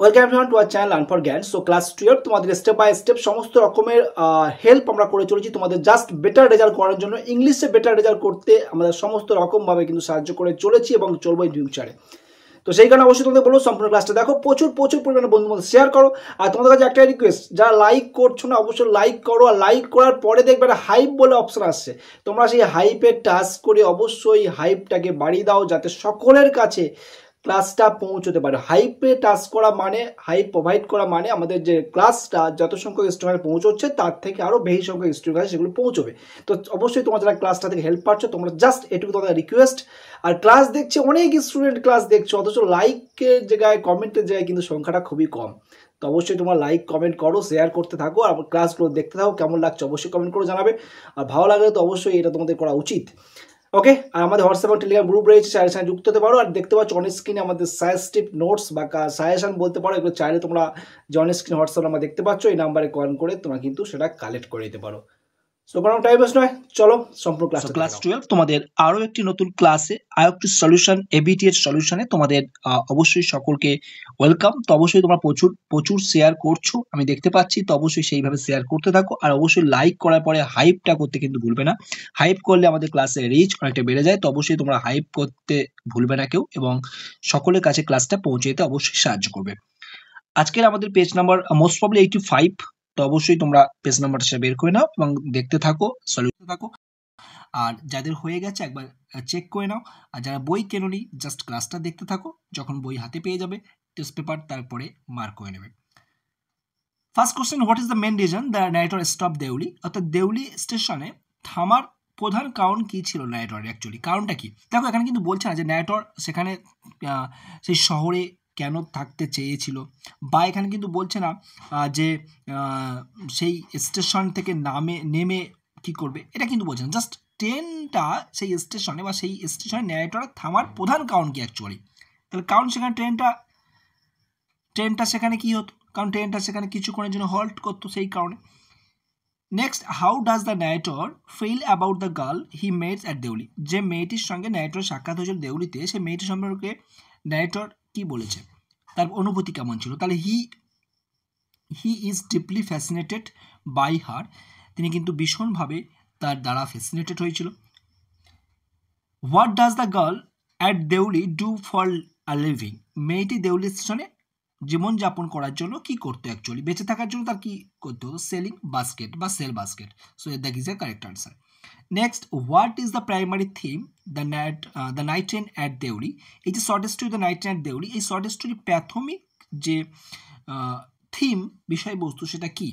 Welcome everyone to our channel learn for জ্ঞান। So class 12 তোমাদের step by step সমস্ত রকমের হেল্প আমরা করে চলেছি তোমাদের জাস্ট বেটার রেজাল্ট করার জন্য। ইংলিশে বেটার রেজাল্ট করতে আমাদের সমস্ত রকমভাবে কিন্তু সাহায্য করে চলেছি এবং চলবো ইন ফিউচারে। তো সেই কারণে অবশ্যই তোমাদের বলবো সম্পূর্ণ ক্লাসটা দেখো, প্রচুর পরিমাণে বন্ধুদের মধ্যে শেয়ার করো। আর তোমাদের কাছে একটা রিকোয়েস্ট, যারা লাইক করছো না অবশ্যই লাইক করো। আর লাইক করার পরে দেখবে একটা হাইপ বলে অপশন আসছে, তোমরা সেই হাইপে টাচ করে অবশ্যই হাইপটাকে বাড়িয়ে দাও যাতে সকলের কাছে ক্লাসটা পৌঁছতে পারে। হাইপে টাচ করা মানে, হাইপ প্রোভাইড করা মানে আমাদের যে ক্লাসটা যত সংখ্যক স্টুডেন্ট পৌঁছচ্ছে তার থেকে আরও বেশি সংখ্যক স্টুডেন্ট সেগুলো পৌঁছবে। তো অবশ্যই তোমরা যারা ক্লাসটা থেকে হেল্প পাচ্ছ তোমরা জাস্ট এটুকু তোমাদের রিকোয়েস্ট। আর ক্লাস দেখছে অনেক স্টুডেন্ট ক্লাস দেখছো, অথচ লাইকের জায়গায় কমেন্টের জায়গায় কিন্তু সংখ্যাটা খুবই কম। তো অবশ্যই তোমরা লাইক কমেন্ট করো, শেয়ার করতে থাকো, আর ক্লাসগুলো দেখতে থাকো। কেমন লাগছে অবশ্যই কমেন্ট করে জানাবে, আর ভালো লাগলে তো অবশ্যই এটা তোমাদের করা উচিত। ওকে, আর আমাদের হোয়াটসঅ্যাপ এবং টেলিগ্রাম গ্রুপ রয়েছে, চাইলে সেখানে যুক্ত হতে পারো। আর দেখতে পাচ্ছ অন স্ক্রিনে আমাদের সাজেস্টিভ নোটস বা সাজেশন বলতে পারো, এগুলো চাইলে তোমরা যে অন স্ক্রিন হোয়াটসঅ্যাপ নাম্বার দেখতে পাচ্ছ এই নাম্বারে কল করে তোমরা কিন্তু সেটা কালেক্ট করে দিতে পারো। সো কোনো টাইম ওয়েস্ট নয়, চলো সম্পূর্ণ ক্লাস 12 তোমাদের আরো একটি নতুন ক্লাসে আরেকটি সলিউশন এবিটি এর সলিউশনে তোমাদের অবশ্যই সকলকে ওয়েলকাম। তো অবশ্যই তোমরা প্রচুর শেয়ার করছো আমি দেখতে পাচ্ছি, তো অবশ্যই সেইভাবে শেয়ার করতে থাকো। আর অবশ্যই লাইক করার পরে হাইপটা করতে কিন্তু ভুলবে না। হাইপ করলে আমাদের ক্লাসে রিচ অনেকটা বেড়ে যায়, তো অবশ্যই তোমরা হাইপ করতে ভুলবে না কেউ, এবং সকলের কাছে ক্লাসটা পৌঁছে যেতে অবশ্যই সাহায্য করবে। আজকের আমাদের পেজ নাম্বার মোস্ট প্রবলি 85, তো অবশ্যই তোমরা পেজ নাম্বারটা সেটা বের করে নাও এবং দেখতে থাকো, সলিউশন থাকো। আর যাদের হয়ে গেছে একবার চেক করে নাও, আর যারা বই কেননি জাস্ট ক্লাসটা দেখতে থাকো, যখন বই হাতে পেয়ে যাবে টেস্ট পেপার তারপরে মার্ক করে নেবে। First question, what is the main reason the narrator stop Deoli? অর্থাৎ দেউলি স্টেশনে থামার প্রধান কারণ কি ছিল ন্যারেটরের? অ্যাকচুয়ালি কারণটা কি? দেখো এখানে কিন্তু বলছে না যে ন্যারেটর সেখানে সেই শহরে কেন থাকতে চেয়েছিল, বা এখানে কিন্তু বলছে না যে সেই স্টেশন থেকে নেমে কি করবে, এটা কিন্তু বলছে না। জাস্ট ট্রেনটা সেই স্টেশনে বা সেই স্টেশনে ন্যারেটর থামার প্রধান কারণ কি অ্যাকচুয়ালি? তাহলে কারণ সেখানে ট্রেনটা সেখানে কি হতো? কারণ ট্রেনটা সেখানে কিছুক্ষণের জন্য হল্ট করতো, সেই কারণে। Next, how does the narrator feel about the girl he meets at Deoli? যে মেয়েটির সঙ্গে ন্যারেটর সাক্ষাৎ হয়েছিল দেউলিতে, সেই মেয়েটির সম্পর্কে ন্যারেটর কি বলেছে, তার অনুভূতি কেমন ছিল? তাহলে he is deeply fascinated by her, তিনি কিন্তু ভীষণভাবে তার দ্বারা ফ্যাসিনেটেড হয়েছিল। What does the girl at Deoli do for a living? মেয়েটি দেউলি স্টেশনে জীবনযাপন করার জন্য কি করতো? অ্যাকচুয়ালি বেঁচে থাকার জন্য তার কি করতে হতো? সেলিং বাস্কেট বা sell basket. So that is a correct answer. Next, what is the primary theme the night train at Deoli? এই যে short story the night train at Deoli, এই শর্ট স্টোরি প্রাথমিক যে থিম বিষয়বস্তু সেটা কি?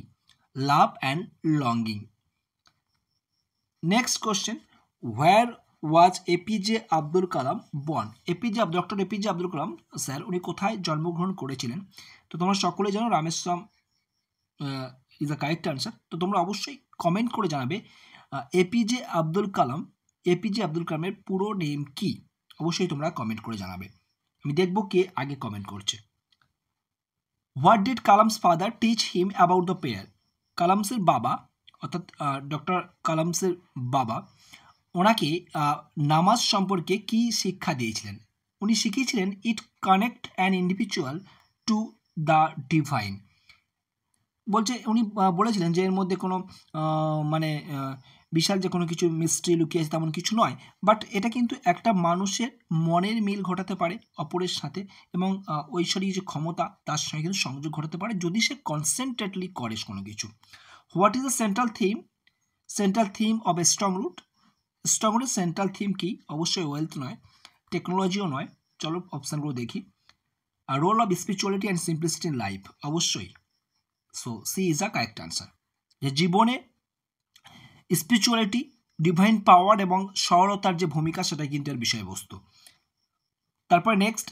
Love and longing. Next question, where was APJ Abdul Kalam born? Doctor APJ Abdul Kalam sir উনি কোথায় জন্মগ্রহণ করেছিলেন? তো তোমরা সকলে জানো Rameswaram is the correct answer. তো তোমরা অবশ্যই কমেন্ট করে জানাবে এপিজে আব্দুল কালামের পুরো নেম কি? অবশ্যই তোমরা কমেন্ট করে জানাবে, আমি দেখবো কে আগে কমেন্ট করছে। What did Kalam's father teach him about the prayer? কালামসের বাবা অর্থাৎ ডক্টর কালামসের বাবা ওনাকে নামাজ সম্পর্কে কি শিক্ষা দিয়েছিলেন? উনি শিখিয়েছিলেন it connect an individual to the divine. বলছে উনি বলেছিলেন যে এর মধ্যে কোনো মানে বিশাল যে কোনো কিছু মিস্ট্রি লুকিয়ে আছে তেমন কিছু নয়, বাট এটা কিন্তু একটা মানুষের মনের মিল ঘটাতে পারে অপরের সাথে, এবং ঐশ্বরিক যে ক্ষমতা তার সঙ্গে কিন্তু সংযোগ ঘটাতে পারে যদি সে কনসেন্ট্রেটলি করে কোনো কিছু। What is the central theme of a strong root? Strong রুটের সেন্ট্রাল থিম কি? অবশ্যই ওয়েলথ নয়, টেকনোলজিও নয়। চলো অপশানগুলো দেখি। আর role of spirituality and simplicity in life, অবশ্যই। So C is a correct answer. যে জীবনে স্পিরিচুয়ালিটি, ডিভাইন পাওয়ার এবং সরলতার যে ভূমিকা সেটা কিন্তু এর বিষয়বস্তু। তারপরে নেক্সট,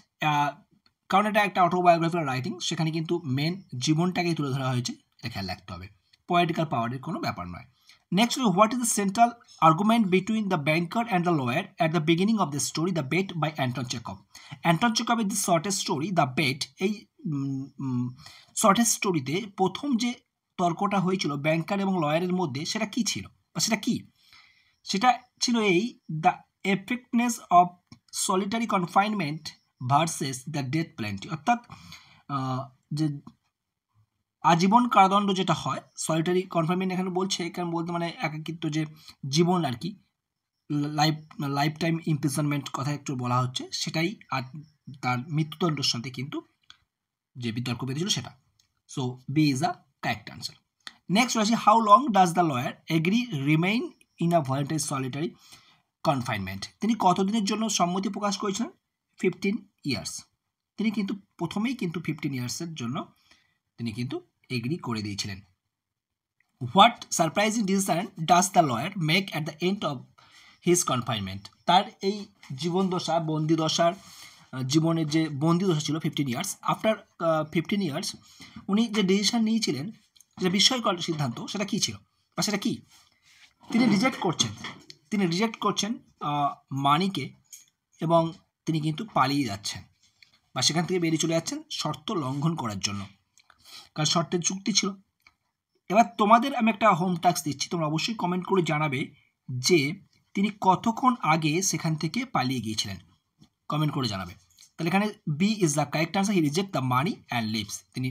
কারণ এটা একটা অটোবায়োগ্রাফিক্যাল রাইটিং, সেখানে কিন্তু মেন জীবনটাকেই তুলে ধরা হয়েছে, এটা খেয়াল রাখতে হবে। পলিটিক্যাল পাওয়ারের কোনো ব্যাপার নয়। Next, what is the central argument between the banker and the lawyer at the beginning of the story, The Bet by Anton Chekhov? Anton Chekhov এর the shortest story, The Bet, এই shortest স্টোরিতে প্রথম যে তর্কটা হয়েছিল ব্যাংকার এবং লয়ারের মধ্যে সেটা কি ছিল, বা সেটা ছিল এই, the effectiveness of solitary confinement versus the death penalty. অর্থাৎ যে আজীবন কারাদণ্ড যেটা হয়, সলিটারি কনফাইনমেন্ট এখানে বলছে, এখানে বলতে মানে একাকিত্ব, যে জীবন আর কি, লাইফ টাইম ইমপ্রিজনমেন্ট কথা একটু বলা হচ্ছে, সেটাই আর তার মৃত্যুদণ্ডের সাথে কিন্তু যে বিতর্ক বেঁধেছিল সেটা। So B is a correct answer. Next রয়েছে, how long does the lawyer agree remain in a voluntary solitary confinement. তিনি কতদিনের জন্য সম্মতি প্রকাশ করেছিলেন? 15 ইয়ার্স। তিনি কিন্তু প্রথমেই কিন্তু 15 ইয়ার্সের জন্য তিনি কিন্তু এগ্রি করে দিয়েছিলেন। What surprising decision does the lawyer make at the end of his confinement. তার এই জীবনদশা, বন্দিদশার জীবনের যে বন্দিদশা ছিল 15 ইয়ার্স, আফটার 15 ইয়ার্স উনি যে ডিসিশন নিয়েছিলেন, যে বিস্ময়কর সিদ্ধান্ত, সেটা কী ছিল বা সেটা কী? তিনি রিজেক্ট করছেন মানিকে, এবং তিনি কিন্তু পালিয়ে যাচ্ছেন বা সেখান থেকে বেরিয়ে চলে যাচ্ছেন শর্ত লঙ্ঘন করার জন্য, কারণ শর্তের চুক্তি ছিল। এবার তোমাদের আমি একটা হোম টাস্ক দিচ্ছি, তোমরা অবশ্যই কমেন্ট করে জানাবে যে তিনি কতক্ষণ আগে সেখান থেকে পালিয়ে গিয়েছিলেন, কমেন্ট করে জানাবে। তাহলে এখানে B is the correct answer, he reject the money and leaves. তিনি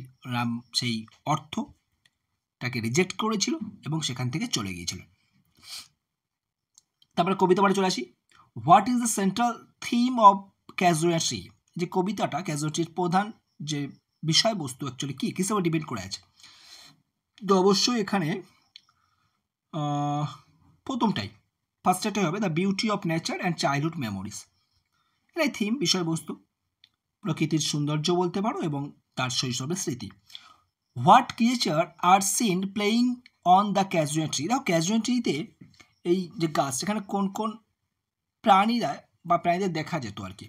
সেই অর্থটাকে রিজেক্ট করেছিল এবং সেখান থেকে চলে গিয়েছিলেন। তারপরে কবিতা পাঠে চলে আসি। What is the central theme of casualty. যে কবিতাটা, ক্যাজুয়ালিটির প্রধান যে বিষয়বস্তু অ্যাকচুয়ালি কী, কিসের উপর ডিপেন্ড করে আছে? তো অবশ্যই এখানে প্রথমটাই, ফার্স্টটাই হবে the beauty of nature and childhood memories. এটাই থিম, বিষয়বস্তু, প্রকৃতির সৌন্দর্য বলতে পারো এবং তার শৈশবের স্মৃতি। What creature are seen playing on the casualty. দেখো ক্যাজুয়ালিটিতে এই যে গাছ, সেখানে কোন কোন প্রাণীরা বা প্রাণীদের দেখা যেত আর কি।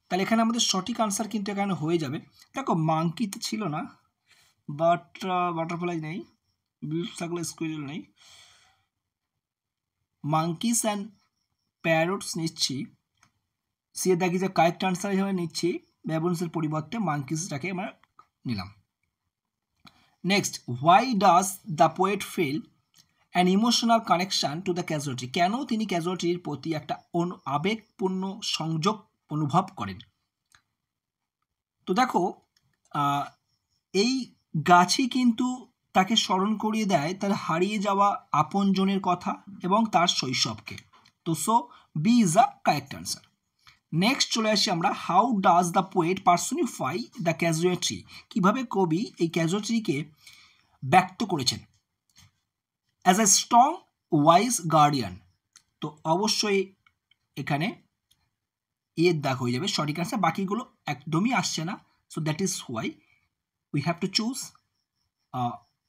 তাহলে এখানে আমাদের সঠিক আনসার কিন্তু এখানে হয়ে যাবে। দেখো মাংকি তো ছিল না, বাট বাটারফ্লাই নেই, স্কুইরেল নেই, মাংকিস অ্যান্ড প্যারটস নিচ্ছি। সে দেখি যে কারেক্ট আনসার হিসেবে নিচ্ছি, ব্যাবুন্সের পরিবর্তে মাংকিসটাকে আমরা নিলাম। Next, why does the poet feel an emotional connection to the casualty. কেন তিনি ক্যাজুয়ালিটির প্রতি একটা আবেগপূর্ণ সংযোগ অনুভব করেন? তো দেখো এই গাছই কিন্তু তাকে স্মরণ করিয়ে দেয় তার হারিয়ে যাওয়া আপনজনের কথা এবং তার শৈশবকে। তো so B is a correct answer. Next চলে আসি আমরা, how does the poet personify the casualty. কীভাবে কবি এই ক্যাজুয়ালিটিকে ব্যক্ত করেছেন? As a strong wise guardian. তো অবশ্যই এখানে এর দাগ হয়ে যাবে সঠিক আনসার, বাকিগুলো একদমই আসছে না। So that is why we have to choose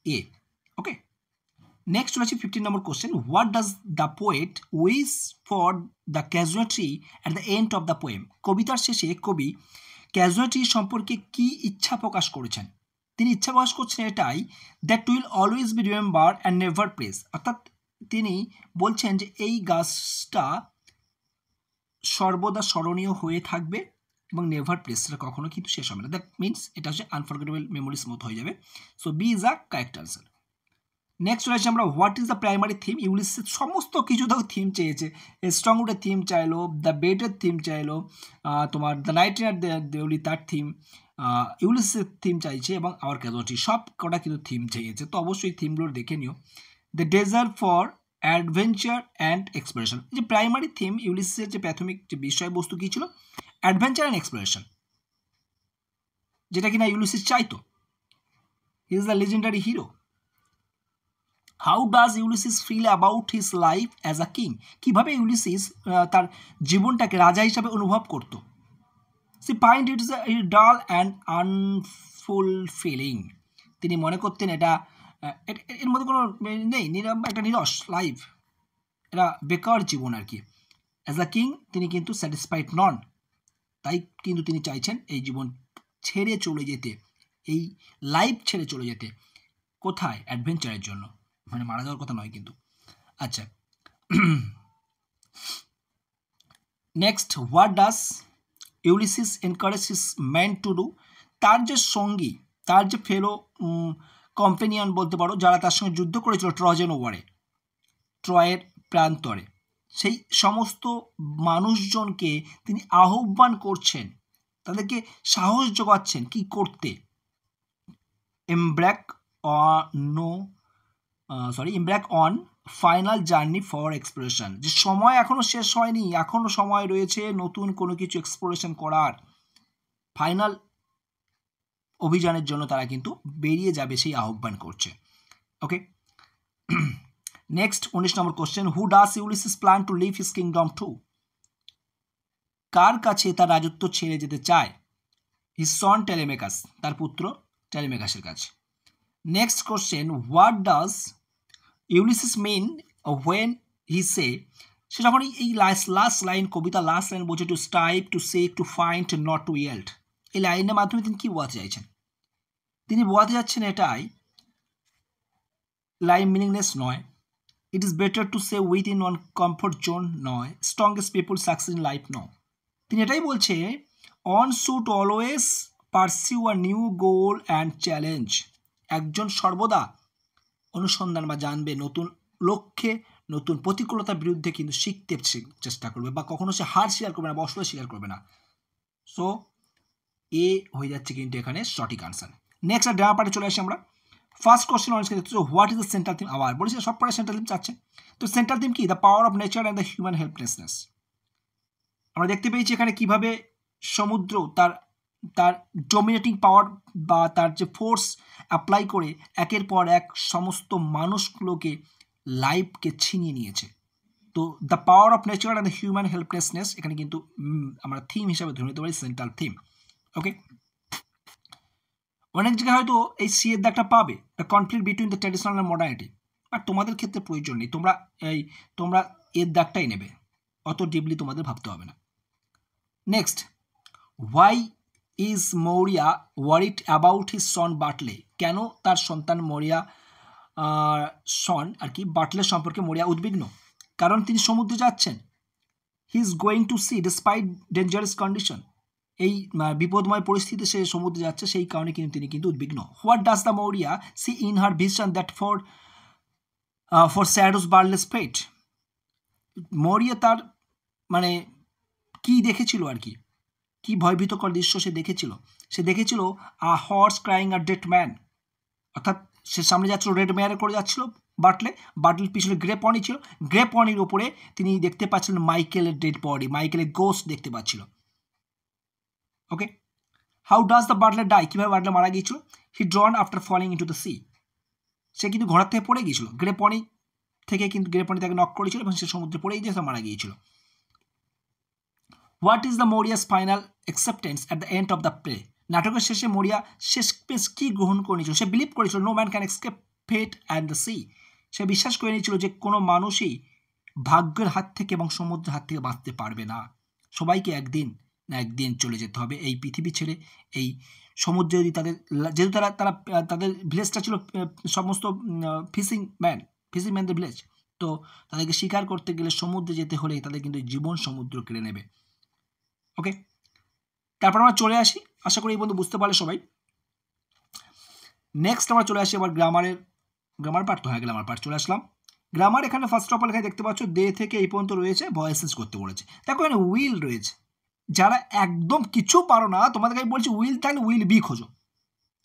A. Okay, next চলে আসি 15 number question. What does the poet wish for the casualty at the end of the poem. কবিতার শেষে কবি ক্যাজুয়ালিটি সম্পর্কে কি ইচ্ছা প্রকাশ করেছেন? তিনি ইচ্ছা প্রকাশ করছেন এটাই, that will always be remember and never press. অর্থাৎ তিনি বলছেন যে এই গাছটা সর্বদা স্মরণীয় হয়ে থাকবে এবং নেভার প্রেস, সেটা কখনো কিন্তু শেষ হবে না। দ্যাট মিনস এটা হচ্ছে আনফরগেটেবল মেমোরিজ মতো হয়ে যাবে। So B is a correct answer. Next রয়েছে আমরা, what is the primary theme. Ulysses সমস্ত কিছু তো থিম চেয়েছে, স্ট্রংউডের থিম চাইলো, দ্য বেটের থিম চাইলো, তোমার দ্য নাইটিয়ার দেউলি তার থিম, ইউলিসিসের থিম চাইছে এবং আওয়ার ক্যাজুয়ালিটি, সব কটা কিন্তু থিম চেয়েছে। তো অবশ্যই থিমগুলো দেখে নিও। The desire for adventure and exploration. যে প্রাইমারি থিম ইউলিসিসের যে প্রাথমিক যে বিষয়বস্তু কী ছিল? অ্যাডভেঞ্চার অ্যান্ড এক্সপ্লোরেশন, যেটা কিনা ইউলিসিস চাইতো। He is the legendary hero. How does Ulysses feel about his life as a king. কীভাবে ইউলিসিস তার জীবনটাকে রাজা হিসাবে অনুভব করত? She find it is a dull and আনফুলফিলিং। তিনি মনে করতেন এটা এর মধ্যে কোনো নেই, একটা নিরস লাইফ, এটা বেকার জীবন আর কি। অ্যাজ আ কিং তিনি কিন্তু স্যাটিসফাইড নন, তাই কিন্তু তিনি চাইছেন এই জীবন ছেড়ে চলে যেতে, এই লাইফ ছেড়ে চলে যেতে। কোথায়? অ্যাডভেঞ্চারের জন্য, মানে মারা যাওয়ার কথা নয় কিন্তু। আচ্ছা, next, what does Ulysses encourage his man to do. তার যে সঙ্গী, তার যে ফেলো কম্পেনিয়ন বলতে পারো, যারা তার সঙ্গে যুদ্ধ করেছিল ট্রজান ওয়ারে, ট্রয়ের প্রান্তরে, সেই সমস্ত মানুষজনকে তিনি আহ্বান করছেন, তাদেরকে সাহস যোগাচ্ছেন কি করতে? embark on final journey for exploration, যে সময় এখনো শেষ হয়নি, এখনো সময় রয়েছে নতুন কোনো কিছু এক্সপ্লোরেশন করার, ফাইনাল অভিযানের জন্য তারা কিন্তু বেরিয়ে যাবে সেই আহ্বান করছে। Okay, next 19 number question, who does Ulysses plan to leave his kingdom to? কার কাছে তার রাজত্ব ছেড়ে যেতে চায়? হিজ সন টেলেমেকাস, তার পুত্র টেলেমেকাসের কাছে। Next question, what does Ulysses mean when he say, সে যখন এই লাস্ট লাইন, কবিতা লাস্ট লাইন বলছে to strive, to seek, to find, not to yield, এই লাইনের মাধ্যমে তিনি কি বোঝাতে চাইছেন? তিনি বোঝাতে যাচ্ছেন এটাই, লাইফ মিনিংলেস নয়, it is better to say with in one comfort zone নয়, strongest people success in life no. তিনি এটাই বলছে, one should always pursue a new goal and challenge, একজন সর্বদা অনুসন্ধান বা জানবে নতুন লক্ষ্যে, নতুন প্রতিকূলতার বিরুদ্ধে কিন্তু শিখতে চেষ্টা করবে, বা কখনো সে হার স্বীকার করবে না বা অসুবিধা স্বীকার করবে না। সো এ হয়ে যাচ্ছে কিন্তু এখানে সঠিক আনসার। নেক্সট আর ড্রামা পার্টে চলে আসি আমরা। ফার্স্ট কোশ্চেন অনেক দেখতে, what is the central theme? আবার বলেছি সব পরে সেন্ট্রাল থিম চাচ্ছে, তো সেন্ট্রাল থিম কি? The power of nature and the human helplessness. আমরা দেখতে পেয়েছি এখানে কিভাবে সমুদ্র তার ডমিনেটিং পাওয়ার বা তার যে ফোর্স অ্যাপ্লাই করে একের পর এক সমস্ত মানুষগুলোকে, লাইফকে ছিনিয়ে নিয়েছে। তো the power of nature and the human helplessness এখানে কিন্তু আমরা থিম হিসাবে ধরে নিতে পারি সেন্ট্রাল থিম। ওকে, অনেক জায়গায় হয়তো এই সি এর দাগটা পাবে, the conflict between the traditional and modernity, but তোমাদের ক্ষেত্রে প্রয়োজন নেই, তোমরা এর দাগটাই নেবে, অত ডিপলি তোমাদের ভাবতে হবে না। Next, why is Maurya worried about his son Bartley? কেন তার সন্তান মরিয়া সন আর কি বাটলের সম্পর্কে মরিয়া উদ্বিগ্ন? কারণ তিনি সমুদ্রে যাচ্ছেন, he is going to sea despite dangerous condition, এই বিপদময় পরিস্থিতিতে সে সমুদ্রে যাচ্ছে, সেই কারণে কিন্তু তিনি কিন্তু উদ্বিগ্ন। What does the Maurya see in her vision that foreshadows Bartley's fate? Maurya তার মানে কি দেখেছিল আর কি, কি ভয়ভীতকর দৃশ্য সে দেখেছিল? সে দেখেছিল a horse crying a dead man, অর্থাৎ সে সামনে যাচ্ছিল, রেড মেয়ারে করে যাচ্ছিল বাটলের পিছনে গ্রে পনি ছিল, গ্রে পনির ওপরে তিনি দেখতে পাচ্ছিলেন মাইকেলের ডেড বডি, মাইকেলের গোস্ট দেখতে পাচ্ছিল। Okay, how does the Bartley die? কীভাবে বাটলার মারা গিয়েছিল? He drowned after falling into the sea, সে কিন্তু ঘোড়ার থেকে পড়ে গিয়েছিল, গ্রে পনি তাকে নক করেছিল এবং সে সমুদ্রে পড়েই দিয়ে মারা গিয়েছিল। What is the Maurya's final acceptance at the end of the play? নাটকের শেষে মরিয়া শেষ কি গ্রহণ করে নিয়েছিল? সে বিলিভ করেছিল no man can escape fate and the sea, সে বিশ্বাস করে নিয়েছিল যে কোনো মানুষই ভাগ্যের হাত থেকে এবং সমুদ্রের হাত থেকে বাঁচতে পারবে না, সবাইকে একদিন না একদিন চলে যেতে হবে এই পৃথিবী ছেড়ে। এই সমুদ্রে যদি যেহেতু তাদের ভিলেজটা ছিল সমস্ত ফিশিংম্যানদের ভিলেজ, তো তাদেরকে শিকার করতে গেলে সমুদ্রে যেতে হলে তাদের কিন্তু জীবন সমুদ্র কেড়ে নেবে। ওকে, তারপর আমরা চলে আসি, আশা করি এই বন্ধু বুঝতে পারলে সবাই। নেক্সট আমরা চলে আসি আবার গ্রামার পার্ট চলে আসলাম। গ্রামার এখানে ফার্স্ট অফ অল এখানে দেখতে পাচ্ছ দে থেকে এই পর্যন্ত রয়েছে, ভয়েসেস করতে বলেছে। দেখো এখানে উইল রয়েছে, যারা একদম কিছু পারো না তোমাদেরকে আমি বলছি উইল থাকলে উইল বি খোঁজো,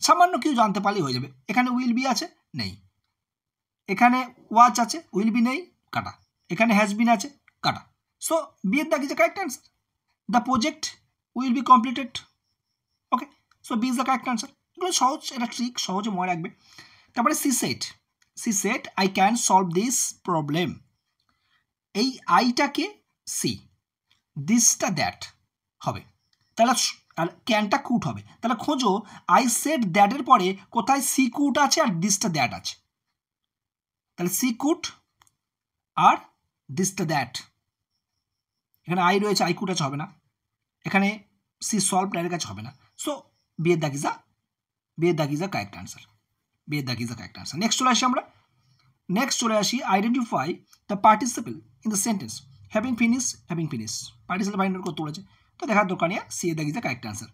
সামান্য কিছু জানতে পারলেই হয়ে যাবে। এখানে উইল বি আছে, নেই। এখানে ওয়াচ আছে, উইল বি নেই, কাটা। এখানে হ্যাজ বিন আছে, কাটা। সো বি এর দাগ is the correct answer. The project will be completed. Okay, so B is the correct answer. এগুলো সহজ, এটা ট্রিক, সহজে মনে রাখবে। তারপরে C set I can solve this problem, এই আইটাকে সি, দিসটা দ্যাট হবে, তাহলে আর ক্যানটা কুট হবে। তাহলে খোঁজো আই সেড দ্যাটের পরে কোথায় সি কুট আছে আর দিসটা দ্যাট আছে। তাহলে সি কুট আর দিসটা দ্যাট, এখানে আই রয়েছে, আই কুট আছে, হবে না। এখানে সি সলভ এর কাছে হবে না। সো বি এর দাগ is the correct answer. Next চলে আসি identify the participle in the sentence having finish participle find out করতে বলেছে, তো দেখার দরকার নেই, সি এর দাগ ইজ দ্য কারেক্ট আনসার।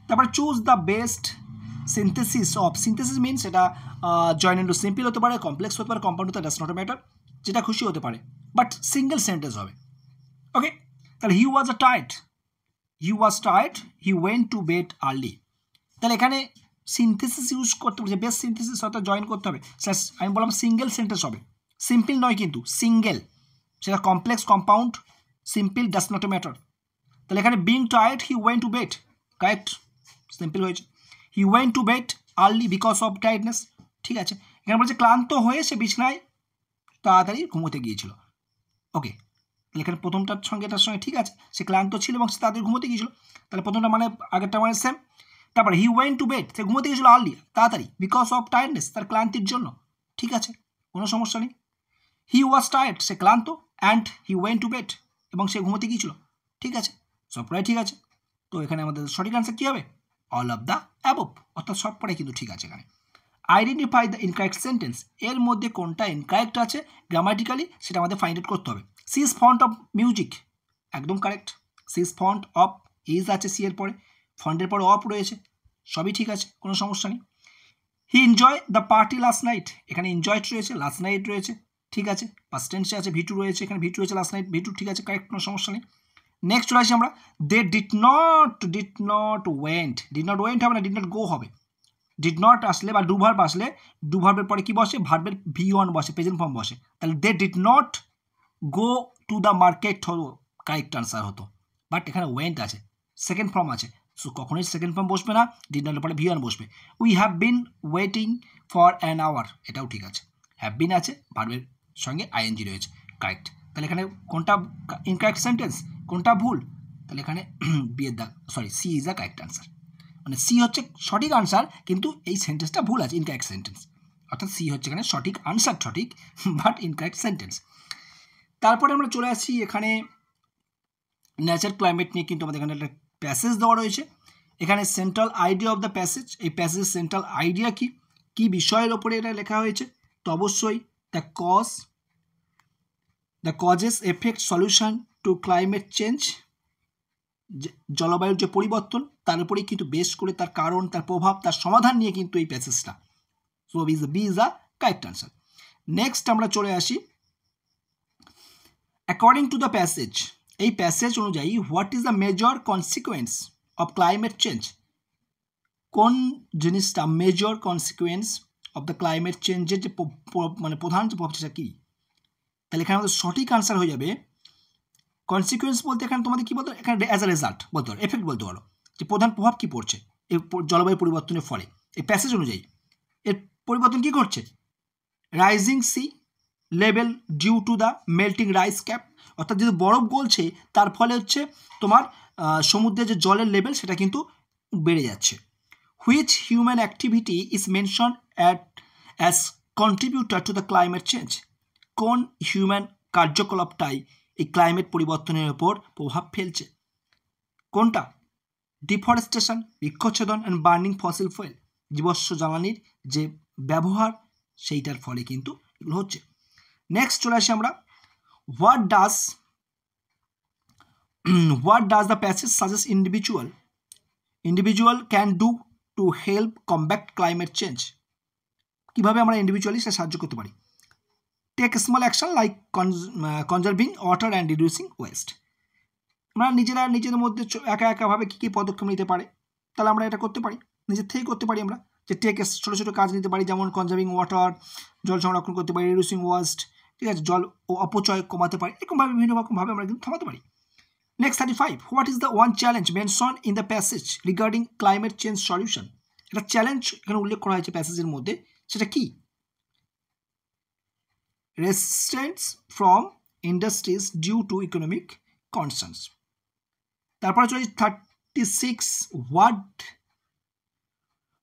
তারপরে choose the best synthesis means এটা জয়েন ইন্টু সিম্পল হতে পারে, কমপ্লেক্স হতে পারে, কম্পাউন্ড হতে পারে, ডাজ নট ম্যাটার, যেটা খুশি হতে পারে, বাট সিঙ্গেল সেন্টেন্স হবে। ওকে, তাহলে he was tired, he went to bed early. তাহলে এখানে সিনথেসিস ইউজ করতে বলছে, বেস সিনথেসিস অর্থাৎ জয়েন করতে হবে। আমি বললাম সিঙ্গেল সেন্টেন্স হবে, সিম্পল নয় কিন্তু সিঙ্গেল, সেটা complex compound simple does not matter. তাহলে এখানে being tired he went to bed, correct, simple হয়েছে। He went to bed early because of tiredness, ঠিক আছে। এখানে বলছে ক্লান্ত হয়ে সে বিছানায় তাড়াতাড়ি ঘুমোতে গিয়েছিল, ওকে। তাহলে এখানে প্রথমটার সঙ্গে এটার সঙ্গে ঠিক আছে, সে ক্লান্ত ছিল এবং সে তাড়াতাড়ি ঘুমোতে গিয়েছিল, তাহলে প্রথমটা মানে আগেরটা মানে সেম। তারপরে হি ওয়েন্ট টু বেড, সে ঘুমোতে গিয়েছিল আর্লি তাড়াতাড়ি, বিকজ অফ টায়ার্ডনেস, তার ক্লান্তির জন্য, ঠিক আছে, কোনো সমস্যা নেই। হি ওয়াজ টায়ার্ড, সে ক্লান্ত, and he went to bed, এবং সে ঘুমোতে গিয়েছিল, ঠিক আছে, সবটাই ঠিক আছে। তো এখানে আমাদের সঠিক আনসার কী হবে? অল অফ দ্য অ্যাবভ, অর্থাৎ সবটাই কিন্তু ঠিক আছে। এখানে আইডেন্টিফাই দ্য ইনকারেক্ট সেন্টেন্স, এর মধ্যে কোনটা ইনকারেক্ট আছে গ্রামাটিক্যালি সেটা আমাদের ফাইন্ড আউট করতে হবে। She is fond of music, একদম correct. She is fond of, is আছে সি এর পরে, ফন্টের পরে অফ রয়েছে, সবই ঠিক আছে, কোনো সমস্যা নেই। He enjoy the party last night, এখানে এনজয়েড রয়েছে, লাস্ট নাইট রয়েছে, ঠিক আছে, পাস্ট টেন্সে আছে, ভিটু রয়েছে, এখানে ভিটু রয়েছে, লাস্ট নাইট ভিটু, ঠিক আছে, কারেক্ট, কোনো সমস্যা নেই। নেক্সট চলে আসি আমরা, they did not went, did not went হবে না, ডিড নট গো হবে। ডিড নট আসলে বা ডু ভার্ব আসলে, ডু ভার্বের পরে কি বসে? ভার্বের V1 বসে, প্রেজেন্ট ফর্ম বসে, তাহলে they did not go to the market হলো কারেক্ট আনসার হতো, বাট এখানে ওয়েন্ট আছে, সেকেন্ড ফর্ম আছে, সো কখনোই সেকেন্ড ফর্ম বসবে না, ডিড নটের পরে V1 বসবে। We have been waiting for an hour, এটাও ঠিক আছে, হ্যাভ বিন আছে, ভার্বের সঙ্গে ING রয়েছে, কারেক্ট। তাহলে এখানে কোনটা ইনকারেক্ট সেন্টেন্স, কোনটা ভুল? তাহলে এখানে বিয়ের দাগ, sorry, C is the correct answer, মানে সি হচ্ছে সঠিক আনসার, কিন্তু এই সেন্টেন্সটা ভুল আছে, ইনকারেক্ট সেন্টেন্স, অর্থাৎ সি হচ্ছে এখানে সঠিক আনসার, সঠিক, বাট ইনকারেক্ট সেন্টেন্স। তারপরে আমরা চলে আসি এখানে নেচার ক্লাইমেট নিয়ে, কিন্তু আমাদের এখানে একটা প্যাসেজ দেওয়া রয়েছে। এখানে central idea of the passage, এই প্যাসেজ সেন্ট্রাল আইডিয়া কি বিষয়ের ওপরে এটা লেখা হয়েছে? তো অবশ্যই the causes effect solution to climate change, জলবায়ুর যে পরিবর্তন তার উপরেই কিন্তু বেস করে, তার কারণ, তার প্রভাব, তার সমাধান নিয়ে কিন্তু এই প্যাসেজটা, so B is the correct answer. Next আমরা চলে আসি, অ্যাকর্ডিং টু দ্য প্যাসেজ, এই প্যাসেজ অনুযায়ী what is the major consequence of climate change, কোন জিনিসটা major consequence of the climate চেঞ্জের যে মানে প্রধান যে প্রভাব সেটা কী? তাহলে এখানে আমাদের সঠিক আনসার হয়ে যাবে, কনসিকুয়েন্স বলতে এখানে তোমাদের কী বলতে, এখানে অ্যাজ আ রেজাল্ট বলতে পারো, এফেক্ট বলতে পারো, যে প্রধান প্রভাব কী পড়ছে এই জলবায়ু পরিবর্তনের ফলে, এই প্যাসেজ অনুযায়ী এর পরিবর্তন কী ঘটছে? Rising sea level due to the melting ice cap, অর্থাৎ যদি বরফ গলছে তার ফলে হচ্ছে তোমার সমুদ্রের যে জলের লেভেল সেটা কিন্তু বেড়ে যাচ্ছে। Which human activity is mention as contributor to the climate change, কোন হিউম্যান কার্যকলাপটাই এই ক্লাইমেট পরিবর্তনের ওপর প্রভাব ফেলছে? কোনটা? ডিফরেস্টেশন, বৃক্ষচ্ছেদন, অ্যান্ড বার্নিং ফসিল ফুয়েল, জীবাশ্ম জ্বালানির যে ব্যবহার সেইটার ফলে কিন্তু এগুলো হচ্ছে। নেক্সট চলে আসি আমরা, what does the passage suggest individual can do to help combat climate change, কীভাবে আমরা ইন্ডিভিজুয়ালি সেটা সাহায্য করতে পারি? Take small action like conserving water and reducing waste, আমরা নিজেদের মধ্যে একাভাবে কী কী পদক্ষেপ নিতে পারে, তাহলে আমরা এটা করতে পারি, নিজের থেকেই করতে পারি আমরা, যে ছোটো ছোটো কাজ নিতে পারি, যেমন কনজার্ভিং ওয়াটার, জল সংরক্ষণ করতে পারি, রিডিউসিং ওয়েস্ট, ঠিক আছে, জল ও অপচয় কমাতে পারি, এরকমভাবে বিভিন্ন রকমভাবে আমরা কিন্তু থামাতে পারি। Next 35, what is the one challenge mention in the passage regarding climate change solution, একটা চ্যালেঞ্জ এখানে উল্লেখ করা হয়েছে প্যাসেজের মধ্যে, সেটা কি? Resistance from industries due to economic concerns. তারপরে চলে 36,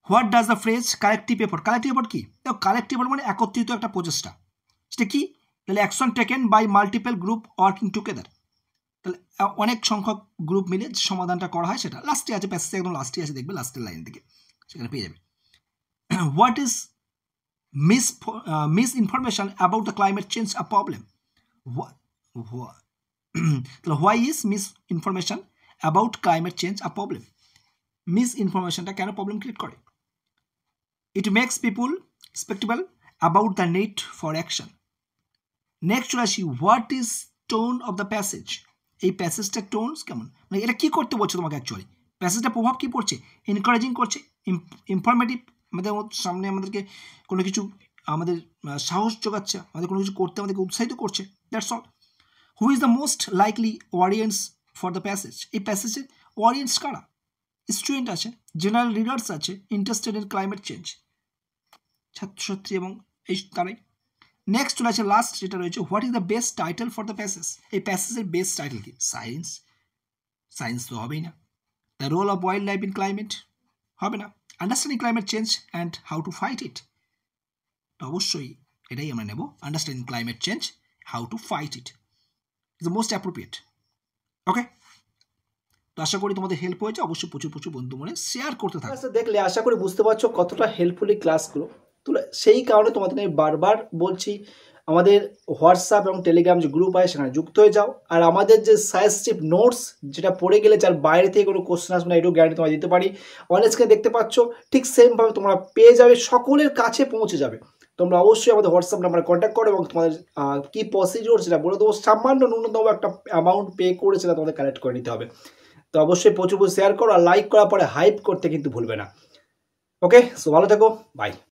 what does the phrase collective effort, collective effort কি? কালেক্টিভ এফোর্ট মানে একত্রিত একটা প্রচেষ্টা, সেটা কি? তাহলে action taken by multiple group working together, তাহলে অনেক সংখ্যক গ্রুপ মিলে যে সমাধানটা করা হয় সেটা লাস্টে আছে, প্যাসেজে একদম লাস্টে আছে, দেখবে লাস্টের লাইন থেকে সেখানে পেয়ে যাবে। What is misinformation about the climate change a problem? Why is misinformation about climate change a problem? Misinformationটা কেন প্রবলেম ক্রিয়েট করে? It makes people skeptical about the need for action. Next চলে আসি, what is tone of the passage, এই প্যাসেজটার tones কেমন, মানে এটা কি করতে বলছে তোমাকে অ্যাকচুয়ালি, প্যাসেজটা প্রভাব কী পড়ছে? এনকারেজিং করছে, ইনফরমেটিভ, আমাদের সামনে আমাদেরকে কোনো কিছু আমাদের সাহস যোগাচ্ছে, আমাদের কোনো কিছু করতে আমাদেরকে উৎসাহিত করছে। That's all. Who is the most likely audience for the passage? এই প্যাসেজের অডিয়েন্স কারা? স্টুডেন্ট আছে, জেনারেল রিডার্স আছে, ইন্টারেস্টেড ইন ক্লাইমেট চেঞ্জ, ছাত্রছাত্রী এবং এই তারাই। নেক্সট চলে আছে লাস্ট যেটা রয়েছে, what is the best title for the passage? এই প্যাসেজের বেস্ট টাইটেল কি? সায়েন্স, সায়েন্স তো হবেই না। The role of wildlife in climate হবে না। Understanding climate change and how to fight it, তো অবশ্যই এটাই আমরা নেব, understanding climate change, how to fight it is the most appropriate. Okay, তো আশা করি তোমাদের হেল্প হয়েছে। অবশ্যই প্রচুর প্রচুর বন্ধু মনে শেয়ার করতে থাকো। দেখলে আশা করি বুঝতে পারছো কতটা হেল্পফুলি ক্লাসগুলো। তো সেই কারণে তোমাদের আমি বারবার বলছি, আমাদের হোয়াটসঅ্যাপ এবং টেলিগ্রাম যে গ্রুপ আছে সেখানে যুক্ত হয়ে যাও। আর আমাদের যে সাজেস্টিভ নোটস, যেটা পড়ে গেলে যার বাইরে থেকে কোনো কোশ্চেন আসবে না, এটাও গ্যারান্টি তোমায় দিতে পারি। অন স্ক্রিনে দেখতে পাচ্ছ, ঠিক সেমভাবে তোমরা পেয়ে যাবে, সকলের কাছে পৌঁছে যাবে। তোমরা অবশ্যই আমাদের হোয়াটসঅ্যাপ নাম্বারে কন্ট্যাক্ট করো এবং তোমাদের কী প্রসিডিওর সেটা বলে দেবো। সামান্য ন্যূনতম একটা অ্যামাউন্ট পে করে সেটা তোমাদের কালেক্ট করে নিতে হবে। তো অবশ্যই প্রচুর শেয়ার করো আর লাইক করার পরে হাইপ করতে কিন্তু ভুলবে না। ওকে, সো ভালো থেকো, বাই।